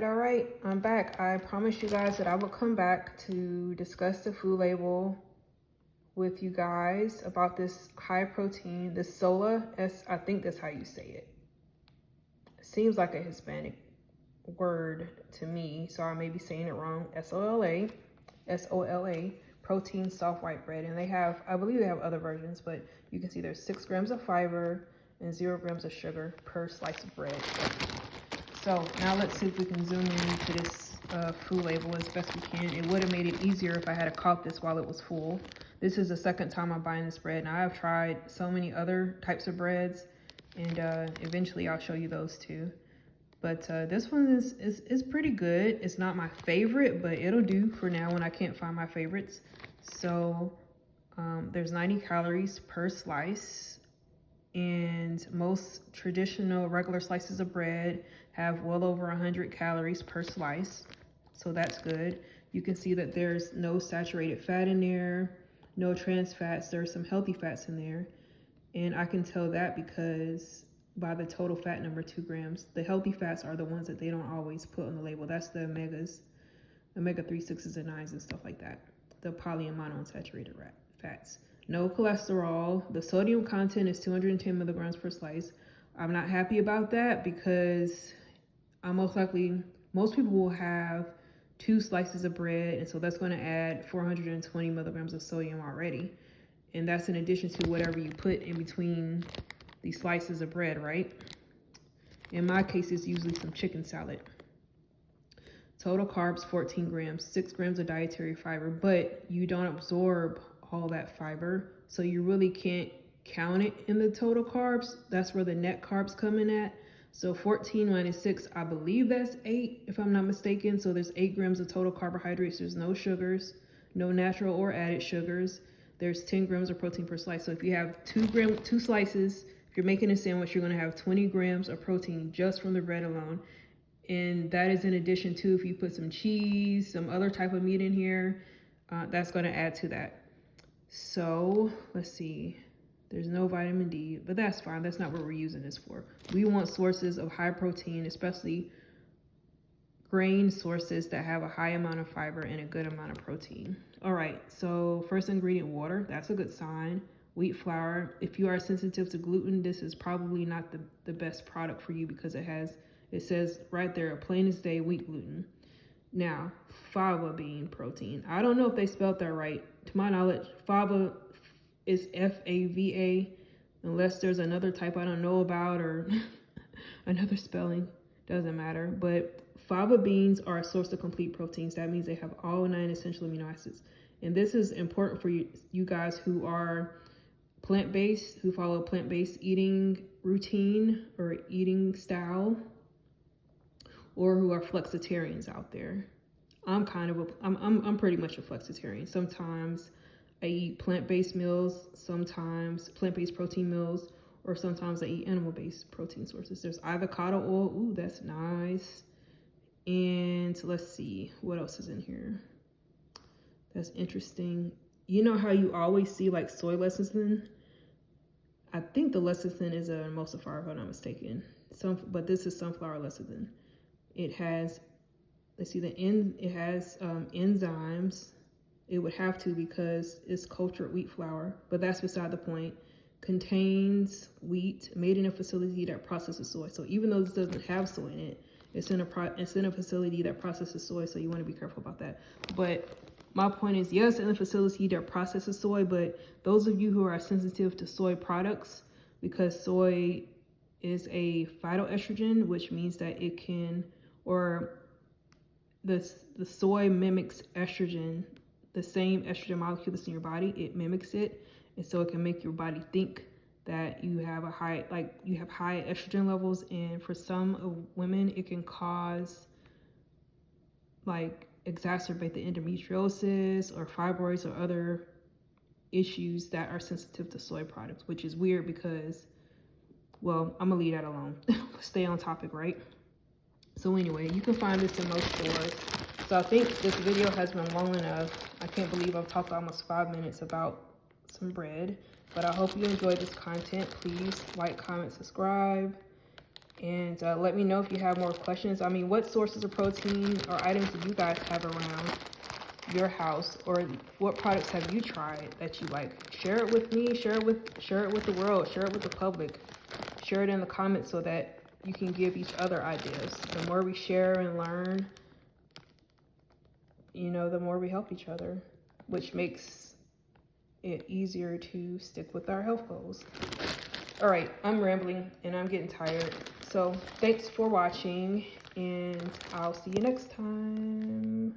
All right, I'm back. I promised you guys that I would come back to discuss the food label with you guys about this high protein, this Sola, I think that's how you say it. It seems like a Hispanic word to me, so I may be saying it wrong. S-O-L-A, protein soft white bread. And they have, I believe they have other versions, but you can see there's 6 grams of fiber and 0 grams of sugar per slice of bread. So now let's see if we can zoom into this food label as best we can. It would have made it easier if I had caught this while it was full. This is the second time I'm buying this bread. Now I've tried so many other types of breads, and eventually I'll show you those too. But this one is pretty good. It's not my favorite, but it'll do for now when I can't find my favorites. So there's 90 calories per slice, and most traditional regular slices of bread have well over 100 calories per slice. So that's good. You can see that there's no saturated fat in there, no trans fats. There's some healthy fats in there. And I can tell that because by the total fat number, 2 grams. The healthy fats are the ones that they don't always put on the label. That's the omegas, omega-3, 6s, and 9s and stuff like that. The poly and monounsaturated fats. No cholesterol. The sodium content is 210 milligrams per slice. I'm not happy about that because most people will have 2 slices of bread, and so that's going to add 420 milligrams of sodium already. And that's in addition to whatever you put in between these slices of bread, right? In my case, it's usually some chicken salad. Total carbs, 14 grams, 6 grams of dietary fiber, but you don't absorb all that fiber, so you really can't count it in the total carbs. That's where the net carbs come in at. So 14 minus 6, I believe that's 8, if I'm not mistaken. So there's 8 grams of total carbohydrates. There's no sugars, no natural or added sugars. There's 10 grams of protein per slice. So if you have 2 slices, if you're making a sandwich, you're going to have 20 grams of protein just from the bread alone. And that is in addition to if you put some cheese, some other type of meat in here, that's going to add to that. So let's see. There's no vitamin D, but that's fine. That's not what we're using this for. We want sources of high protein, especially grain sources that have a high amount of fiber and a good amount of protein. All right, so first ingredient, water. That's a good sign. Wheat flour. If you are sensitive to gluten, this is probably not the best product for you because it says right there, plain as day wheat gluten. Now, fava bean protein. I don't know if they spelled that right. To my knowledge, fava is F-A-V-A, unless there's another type I don't know about or another spelling, doesn't matter. But fava beans are a source of complete proteins. That means they have all 9 essential amino acids. And this is important for you guys who are plant-based, who follow a plant-based eating routine or eating style, or who are flexitarians out there. I'm pretty much a flexitarian. Sometimes I eat plant-based meals, sometimes plant-based protein meals, or sometimes I eat animal-based protein sources. There's avocado oil. Ooh, that's nice. And let's see, what else is in here? That's interesting. You know how you always see like soy lecithin? I think the lecithin is an emulsifier, if I'm not mistaken. But this is sunflower lecithin. It has, let's see, it has enzymes. It would have to because it's cultured wheat flour, but that's beside the point. Contains wheat made in a facility that processes soy. So even though this doesn't have soy in it, it's in a facility that processes soy, so you want to be careful about that. But my point is, yes, in a facility that processes soy, but those of you who are sensitive to soy products, because soy is a phytoestrogen, which means that it can, or the soy mimics estrogen, the same estrogen molecule that's in your body, it mimics it. And so it can make your body think that you have high estrogen levels. And for some women, it can cause, exacerbate the endometriosis or fibroids or other issues that are sensitive to soy products, which is weird because, well, I'm gonna leave that alone. Stay on topic, right? So anyway, you can find this in most stores. So I think this video has been long enough. I can't believe I've talked almost 5 minutes about some bread, but I hope you enjoyed this content. Please like, comment, subscribe, And let me know if you have more questions. I mean, what sources of protein or items do you guys have around your house, or what products have you tried that you like? Share it with me, share it with the world, share it with the public. Share it in the comments so that you can give each other ideas. The more we share and learn, you know, the more we help each other, which makes it easier to stick with our health goals. All right, I'm rambling and I'm getting tired. So thanks for watching, and I'll see you next time.